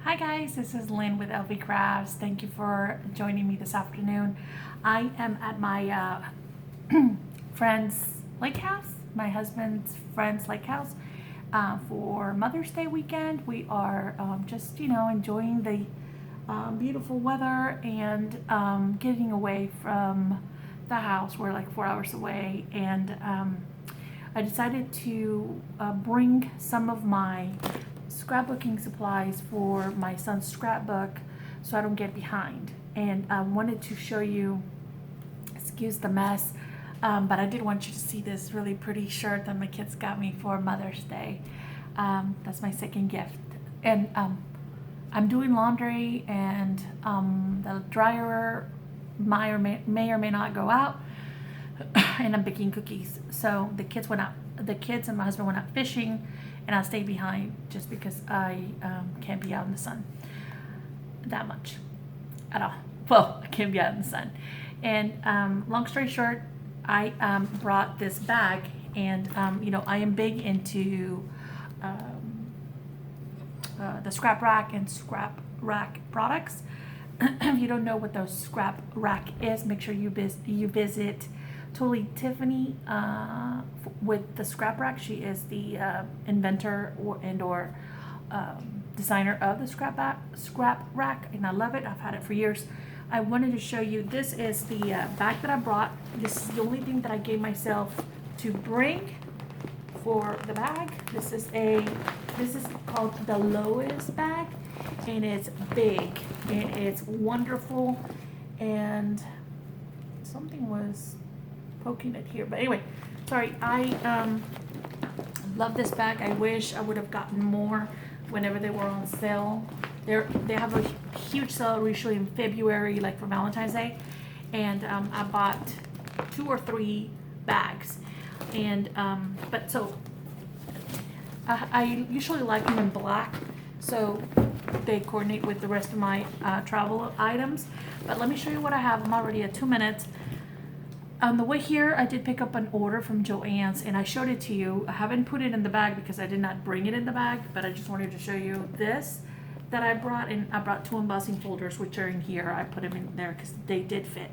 Hi guys, this is Lynn with LV Crafts. Thank you for joining me this afternoon. I am at my friend's lake house, my husband's friend's lake house for Mother's Day weekend. We are just, enjoying the beautiful weather and getting away from the house. We're like 4 hours away, and I decided to bring some of my scrapbooking supplies for my son's scrapbook so I don't get behind. And I wanted to show you, excuse the mess, but I did want you to see this really pretty shirt that my kids got me for Mother's Day. That's my second gift. And I'm doing laundry, and the dryer may or may not go out, and I'm baking cookies. So the kids and my husband went out fishing, and I stayed behind just because I can't be out in the sun that much at all. Well, I can't be out in the sun. And long story short, I brought this bag, and I am big into the scrap rack and scrap rack products. If you don't know what the scrap rack is, make sure you visit Totally Tiffany with the scrap rack. She is the inventor or designer of the scrap rack, and I love it. I've had it for years. I wanted to show you, this is the bag that I brought. This is the only thing that I gave myself to bring for the bag. This is called the Lois bag, and it's big and it's wonderful, and something was poking it here, but anyway, sorry. I love this bag. I wish I would have gotten more whenever they were on sale. They have a huge sale usually in February, like for Valentine's Day, and I bought 2 or 3 bags, and but so I usually like them in black, so they coordinate with the rest of my travel items. But let me show you what I have. I'm already at 2 minutes. On the way here, I did pick up an order from Joann's, and I showed it to you. I haven't put it in the bag because I did not bring it in the bag, but I just wanted to show you this that I brought, and I brought 2 embossing folders, which are in here. I put them in there because they did fit.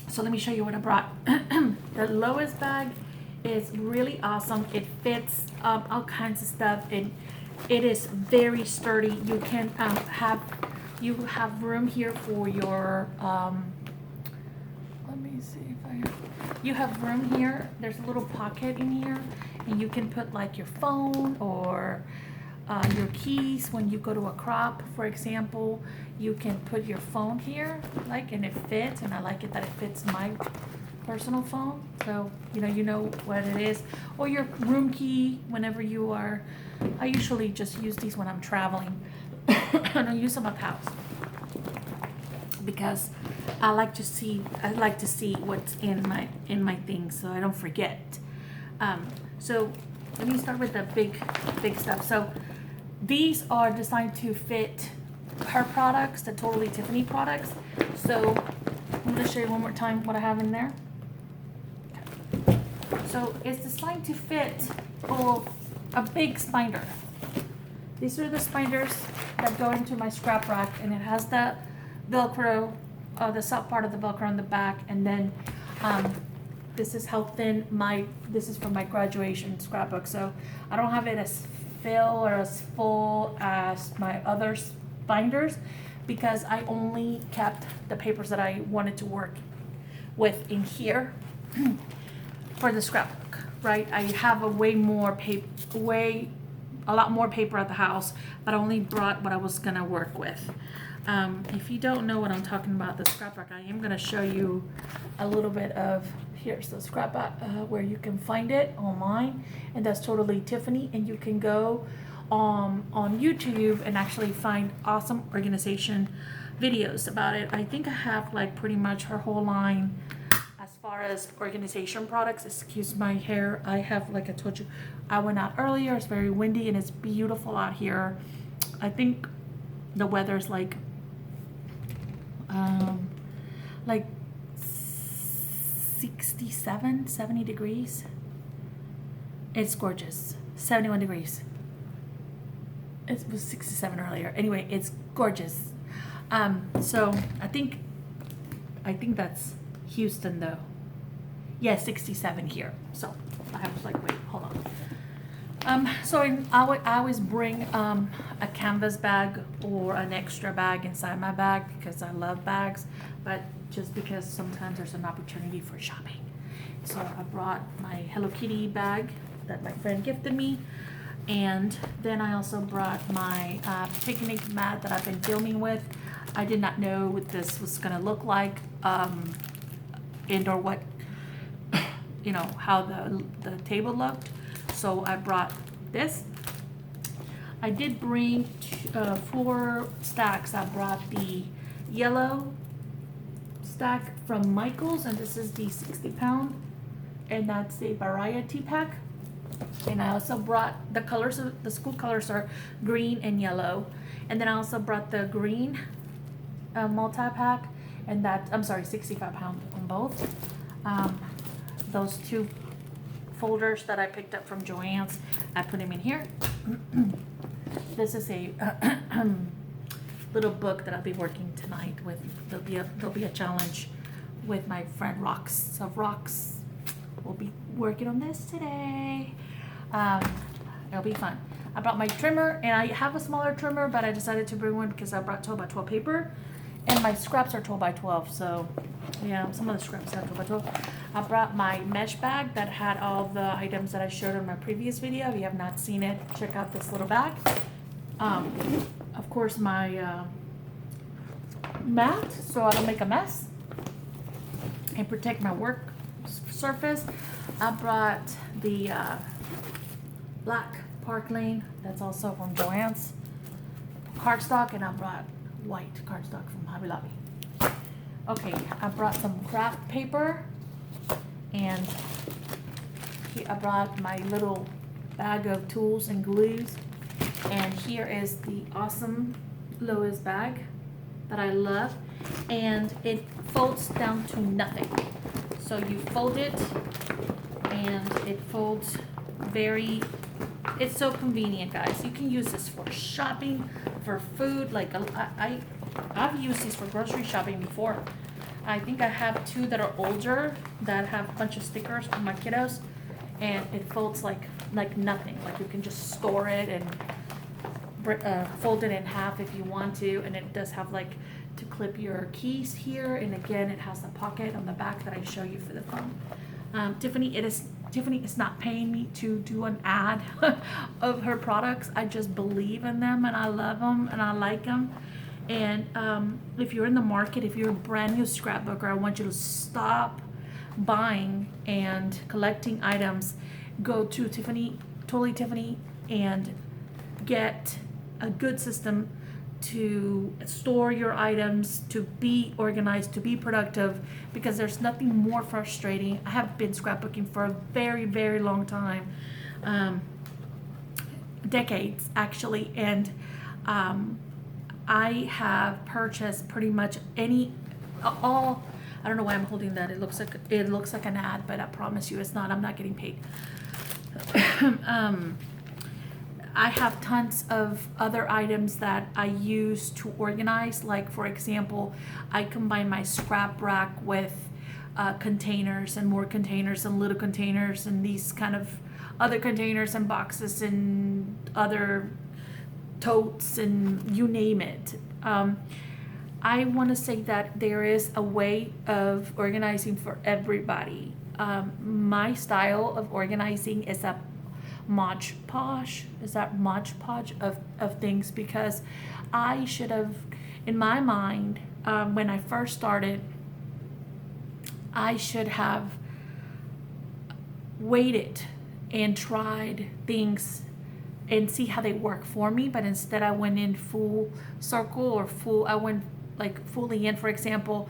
So let me show you what I brought. The Lois bag is really awesome. It fits all kinds of stuff, and it is very sturdy. You can have room here for your let me see if I you have room here. There's a little pocket in here, and you can put like your phone or your keys. When you go to a crop, for example, you can put your phone here, and it fits, and I like it that it fits my personal phone, so you know what it is, or your room key whenever you are. I usually just use these when I'm traveling. I don't use them at the house because I like to see what's in my things so I don't forget. So let me start with the big stuff. So these are designed to fit her products, the Totally Tiffany products. So I'm going to show you one more time what I have in there. So it's designed to fit a big spinder. These are the spiders that go into my scrap rack, and it has the Velcro, the soft part of the Velcro on the back, and then this is how thin this is for my graduation scrapbook. So I don't have it as full as my other binders because I only kept the papers that I wanted to work with in here for the scrapbook, right? I have a lot more paper at the house, but I only brought what I was gonna work with. If you don't know what I'm talking about, the scrap rack, I am gonna show you a little bit of, here's the scrap rack, where you can find it online, and that's Totally Tiffany, and you can go on YouTube and actually find awesome organization videos about it. I think I have pretty much her whole line as far as organization products. Excuse my hair. I have, like I told you, I went out earlier. It's very windy and it's beautiful out here. I think the weather's like 67, 70 degrees. It's gorgeous. 71 degrees. It was 67 earlier. Anyway, it's gorgeous. So I think that's Houston though. Yeah, 67 here. So I was like, wait, hold on. I always bring a canvas bag or an extra bag inside my bag because I love bags, but just because sometimes there's an opportunity for shopping. So I brought my Hello Kitty bag that my friend gifted me, and then I also brought my picnic mat that I've been filming with. I did not know what this was gonna look like, and or what, how the table looked. So I brought this. I did bring 4 stacks. I brought the yellow stack from Michael's, and this is the 60-pound, and that's a variety pack. And I also brought the colors of the school colors are green and yellow, and then I also brought the green multi-pack, and that, I'm sorry, 65-pound on both. Those 2 folders that I picked up from Joann's, I put them in here. This is a little book that I'll be working tonight with. There'll be a challenge with my friend Rox. So Rox will be working on this today. It'll be fun. I brought my trimmer, and I have a smaller trimmer, but I decided to bring one because I brought 12 by 12 paper, and my scraps are 12 by 12. So yeah, some of the scraps are 12 by 12. I brought my mesh bag that had all the items that I showed in my previous video. If you have not seen it, check out this little bag. Of course, my mat, so I don't make a mess and protect my work surface. I brought the black Park Lane, that's also from Joann's cardstock, and I brought white cardstock from Hobby Lobby. Okay, I brought some craft paper, and I brought my little bag of tools and glues, and here is the awesome Lois bag that I love, and it folds down to nothing. So you fold it, and it folds it's so convenient, guys. You can use this for shopping, for food. Like I've used these for grocery shopping before. I think I have 2 that are older that have a bunch of stickers for my kiddos, and it folds like nothing. Like you can just store it and fold it in half if you want to, and it does have like to clip your keys here, and again it has a pocket on the back that I show you for the phone. Tiffany is not paying me to do an ad of her products. I just believe in them, and I love them, and I like them. And if you're in the market, if you're a brand new scrapbooker, I want you to stop buying and collecting items. Go to Tiffany, Totally Tiffany, and get a good system to store your items, to be organized, to be productive, because there's nothing more frustrating. I have been scrapbooking for a very, very long time, decades actually, and I have purchased pretty much all. I don't know why I'm holding that. It looks like an ad, but I promise you it's not. I'm not getting paid. I have tons of other items that I use to organize. Like, for example, I combine my scrap rack with containers and more containers and little containers and these kind of other containers and boxes and other totes and you name it. I want to say that there is a way of organizing for everybody. My style of organizing is a Mod Podge of things, because I should have, in my mind, when I first started, I should have waited and tried things and see how they work for me, but instead I went in full circle, I went like fully in. For example,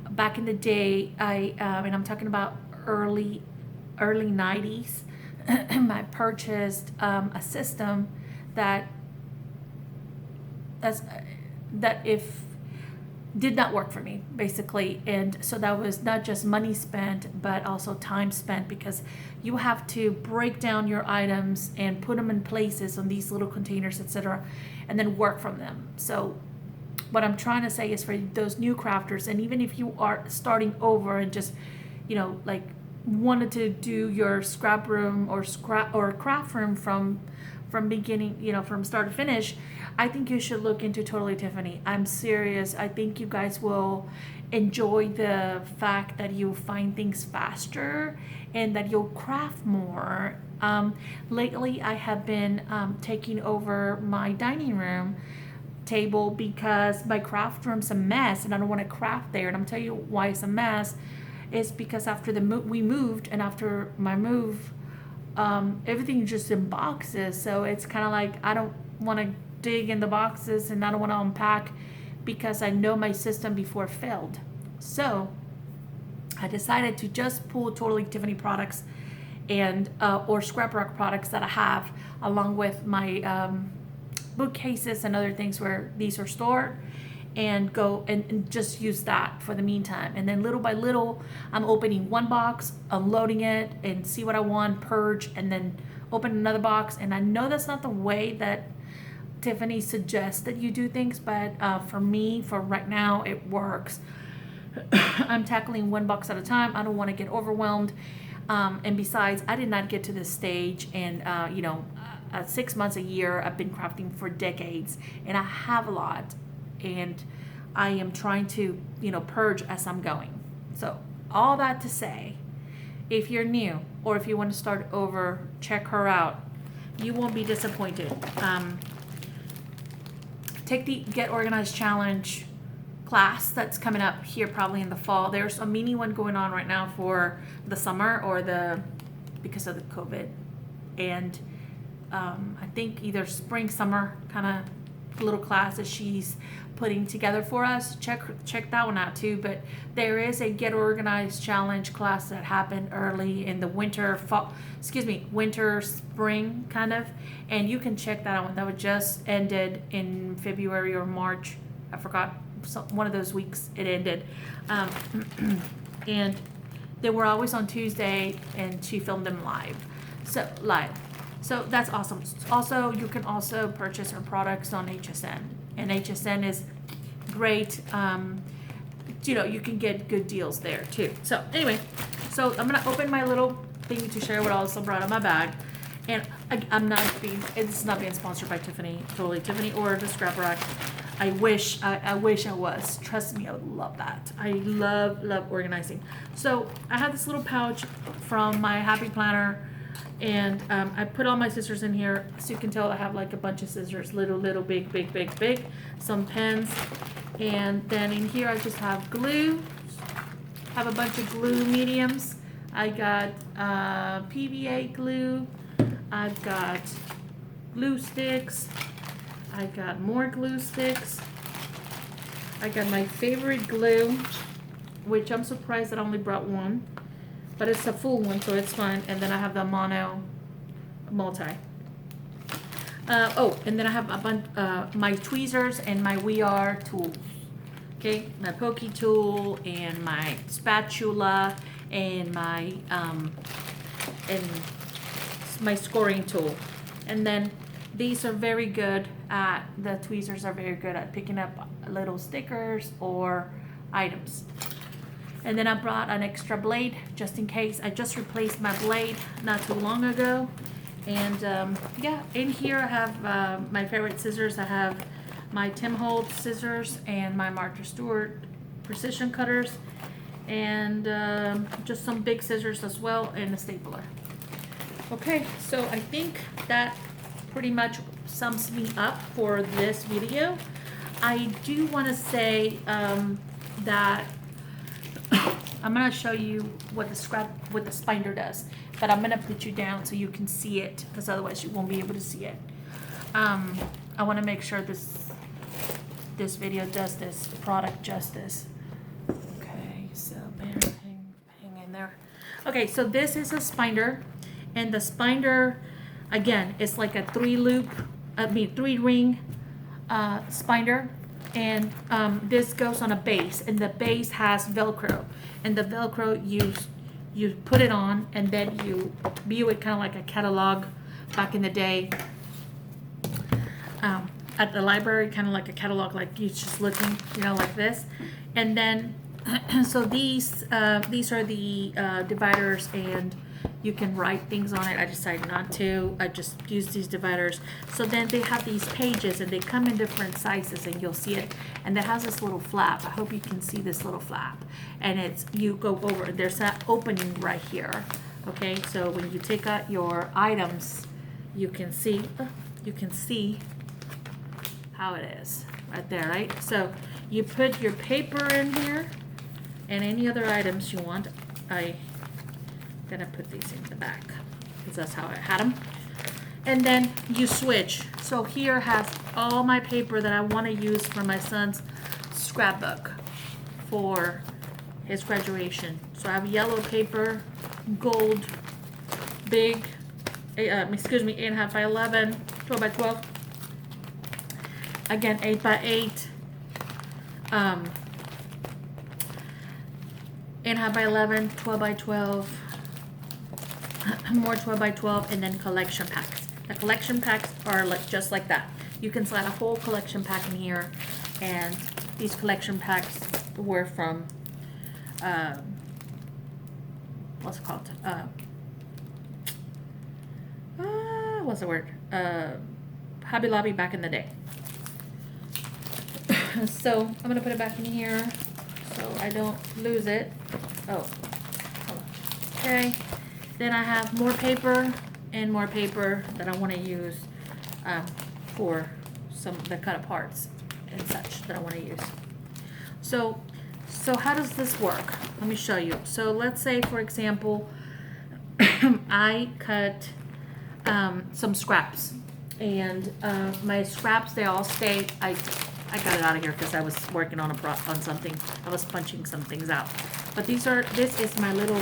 back in the day, and I'm talking about early 90s, I purchased a system that if did not work for me, basically. And so that was not just money spent, but also time spent, because you have to break down your items and put them in places on these little containers, etc., and then work from them. So what I'm trying to say is, for those new crafters, and even if you are starting over and just, like wanted to do your scrap room or craft room from beginning, from start to finish, I think you should look into Totally Tiffany. I'm serious. I think you guys will enjoy the fact that you'll find things faster and that you'll craft more. Lately, I have been taking over my dining room table because my craft room's a mess and I don't want to craft there. And I'm telling you why it's a mess. Is because after we moved, and after my move, everything just in boxes. So it's kind of like I don't want to dig in the boxes and I don't want to unpack, because I know my system before failed. So I decided to just pull Totally Tiffany products and or Scrap Rock products that I have, along with my bookcases and other things where these are stored, and go and just use that for the meantime. And then little by little, I'm opening one box, unloading it, and see what I want, purge, and then open another box. And I know that's not the way that Tiffany suggests that you do things, but for me, for right now, it works. I'm tackling one box at a time. I don't want to get overwhelmed. And besides, I did not get to this stage, and 6 months, a year, I've been crafting for decades, and I have a lot. And I am trying to, purge as I'm going. So all that to say, if you're new or if you want to start over, check her out. You won't be disappointed. Take the Get Organized Challenge class that's coming up here probably in the fall. There's a mini one going on right now for the summer because of the COVID. And I think either spring, summer kind of little class that she's putting together for us. Check that one out too. But there is a Get Organized Challenge class that happened early in the winter, spring kind of, and you can check that out. That was just ended in February or March. I forgot, one of those weeks it ended. And they were always on Tuesday, and she filmed them live. So that's awesome. Also, you can also purchase her products on HSN. And HSN is great. You can get good deals there too. So anyway, I'm gonna open my little thing to share what I also brought in my bag. And it's not being sponsored by Totally Tiffany or the Scrap Rack. I wish I was. Trust me, I would love that. I love organizing. So I have this little pouch from my Happy Planner. And I put all my scissors in here. So you can tell I have like a bunch of scissors, little, big, some pens. And then in here I just have glue. Have a bunch of glue mediums. I got PVA glue. I've got glue sticks. I got more glue sticks. I got my favorite glue, which I'm surprised that I only brought one. But it's a full one, so it's fine. And then I have the mono multi. And then I have a bunch my tweezers and my We Are tools. Okay, my pokey tool and my spatula and my scoring tool. And then these are very good at, the tweezers are very good at picking up little stickers or items. And then I brought an extra blade just in case. I just replaced my blade not too long ago. And in here I have my favorite scissors. I have my Tim Holtz scissors and my Martha Stewart precision cutters. And just some big scissors as well, and a stapler. Okay, so I think that pretty much sums me up for this video. I do want to say that I'm going to show you what the spinder does, but I'm going to put you down so you can see it, because otherwise you won't be able to see it. I want to make sure this video does this product justice. Okay, so hang in there. Okay, so this is a spinder, and the spinder, again, it's like a 3-ring spinder. And this goes on a base, and the base has Velcro, and the Velcro you put it on, and then you view it kind of like a catalog back in the day at the library, kind of like a catalog, like you're just looking, you know, like this. And then so these are the dividers, and you can write things on it. I decided not to. I just use these dividers. So then they have these pages, and they come in different sizes, and you'll see it. And it has this little flap. I hope you can see this little flap. And it's, you go over, there's that opening right here. Okay, so when you take out your items, you can see how it is right there, right? So you put your paper in here and any other items you want. I'm gonna put these in the back because that's how I had them. And then you switch. So here has all my paper that I want to use for my son's scrapbook for his graduation. So I have yellow paper, gold, big, 8.5 by 11, 12 by 12. Again, 8 by 8. 8.5 by 11, 12 by 12, more 12 by 12, and then collection packs. The collection packs are like just like that. You can slide a whole collection pack in here, and these collection packs were from what's it called? What's the word? Hobby Lobby back in the day. So I'm gonna put it back in here so I don't lose it. Oh, hold on. Okay. Then I have more paper and more paper that I want to use for some of the cut aparts and such that I want to use. So how does this work? Let me show you. So let's say, for example, I cut some scraps, and my scraps, they all stay. I got it out of here because I was working on something. I was punching some things out. But this is my little,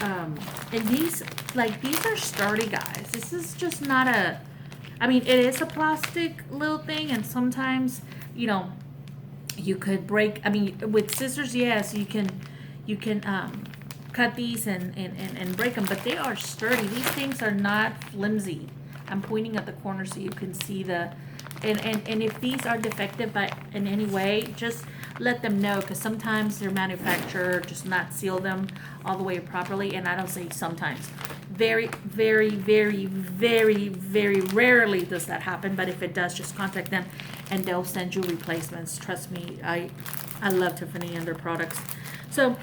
and these are sturdy, guys. This is just not I mean, it is a plastic little thing, and sometimes, you know, you could break, I mean, with scissors, yes, you can cut these and break them, but they are sturdy. These things are not flimsy. I'm pointing at the corner so you can see and if these are defective in any way, just let them know, because sometimes their manufacturer does not seal them all the way properly. And I don't say sometimes. Very, very, very, very, very rarely does that happen. But if it does, just contact them and they'll send you replacements. Trust me, I love Tiffany and their products. So,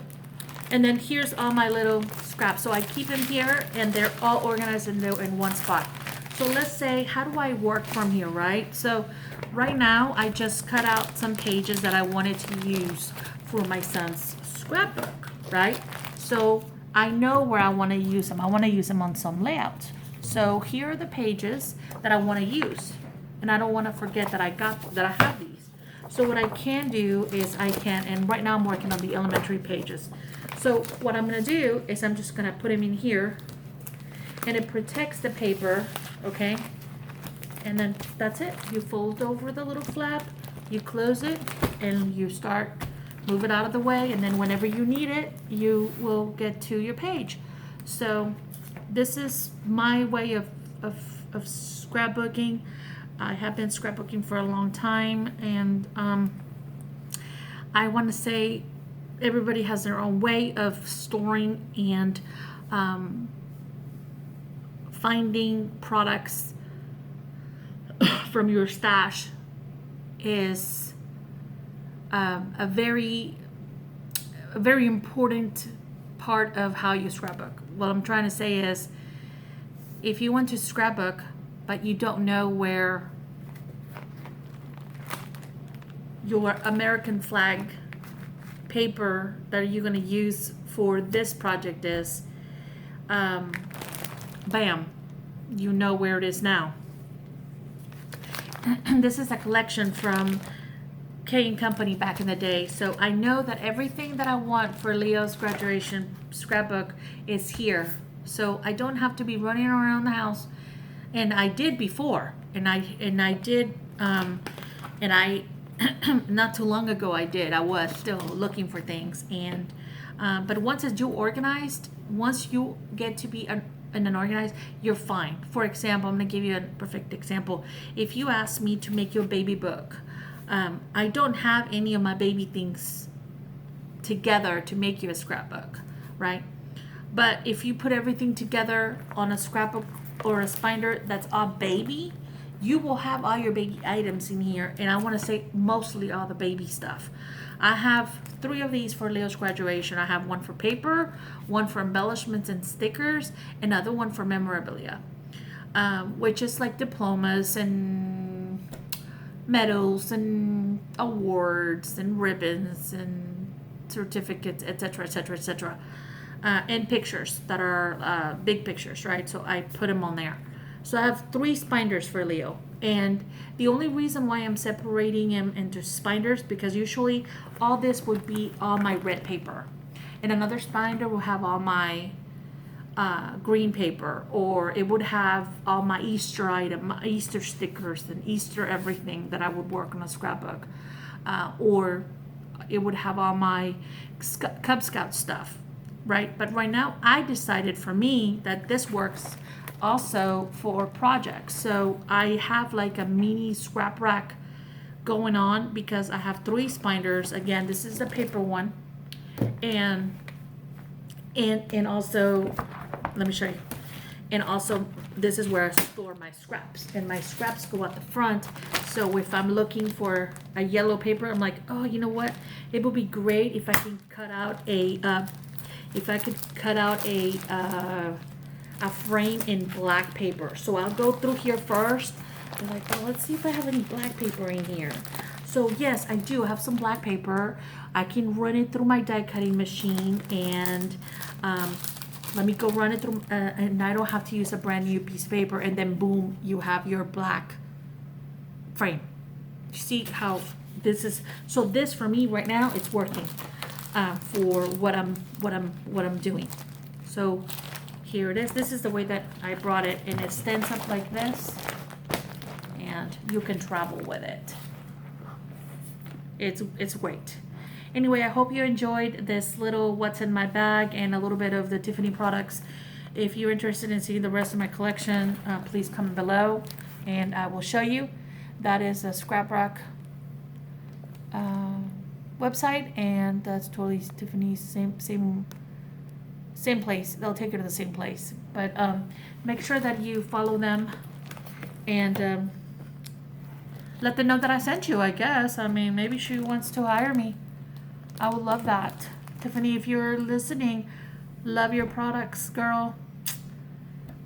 and then here's all my little scraps. So I keep them here, and they're all organized in one spot. So let's say, how do I work from here, right? So right now, I just cut out some pages that I wanted to use for my son's scrapbook, right? So I know where I want to use them. I want to use them on some layouts. So here are the pages that I want to use. And I don't want to forget that I have these. So what I can do is and right now I'm working on the elementary pages. So what I'm going to do is I'm just going to put them in here, and it protects the paper. Okay, and then that's it. You fold over the little flap, you close it, and you move it out of the way, and then whenever you need it, you will get to your page. So this is my way of scrapbooking. I have been scrapbooking for a long time, and I want to say everybody has their own way of storing and finding products from your stash is a very important part of how you scrapbook. What I'm trying to say is, if you want to scrapbook but you don't know where your American flag paper that you're going to use for this project is, bam, you know where it is now. This is a collection from K & Company back in the day. So I know that everything that I want for Leo's graduation scrapbook is here. So I don't have to be running around the house. And I did before. And I not too long ago I did. I was still looking for things, and but once it's you organized, once you get to be an organized, you're fine. For example, I'm gonna give you a perfect example. If you ask me to make you a baby book, I don't have any of my baby things together to make you a scrapbook, right? But if you put everything together on a scrapbook or a binder that's all baby, you will have all your baby items in here. And I want to say mostly all the baby stuff. I have 3 of these for Leo's graduation. I have one for paper, one for embellishments and stickers, another one for memorabilia, which is like diplomas and medals and awards and ribbons and certificates, etc., etc., etc., and pictures that are big pictures, right? So I put them on there. So I have 3 spinders for Leo, and the only reason why I'm separating him into spinders, because usually all this would be all my red paper, and another spinder will have all my green paper, or it would have all my Easter item, my Easter stickers and Easter everything that I would work on a scrapbook, or it would have all my Cub Scout stuff, right? But right now I decided for me that this works also for projects. So I have like a mini scrap rack going on because I have 3 spinders. Again, this is the paper one, and also, let me show you. And also, this is where I store my scraps, and my scraps go at the front. So if I'm looking for a yellow paper, I'm like, oh, you know what? It would be great if I can cut out a frame in black paper. So I'll go through here first. I'm like, well, let's see if I have any black paper in here. So yes, I do have some black paper. I can run it through my die cutting machine, and let me go run it through, and I don't have to use a brand new piece of paper, and then boom, you have your black frame. You see how this is? So this for me right now, it's working for what I'm doing. So here it is. This is the way that I brought it, and it stands up like this, and you can travel with it. It's great. Anyway, I hope you enjoyed this little what's in my bag and a little bit of the Tiffany products. If you're interested in seeing the rest of my collection, please comment below and I will show you. That is a Scrap Rack website, and that's totally Tiffany's same place. They'll take you to the same place. But make sure that you follow them and let them know that I sent you, I guess. I mean, maybe she wants to hire me. I would love that. Tiffany, if you're listening, love your products, girl.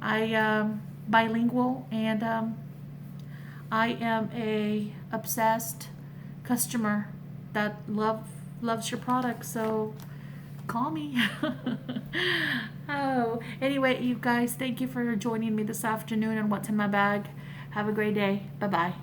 I bilingual, and I am a obsessed customer that loves your products, so call me. Oh, anyway, you guys, thank you for joining me this afternoon on What's in My Bag. Have a great day. Bye-bye.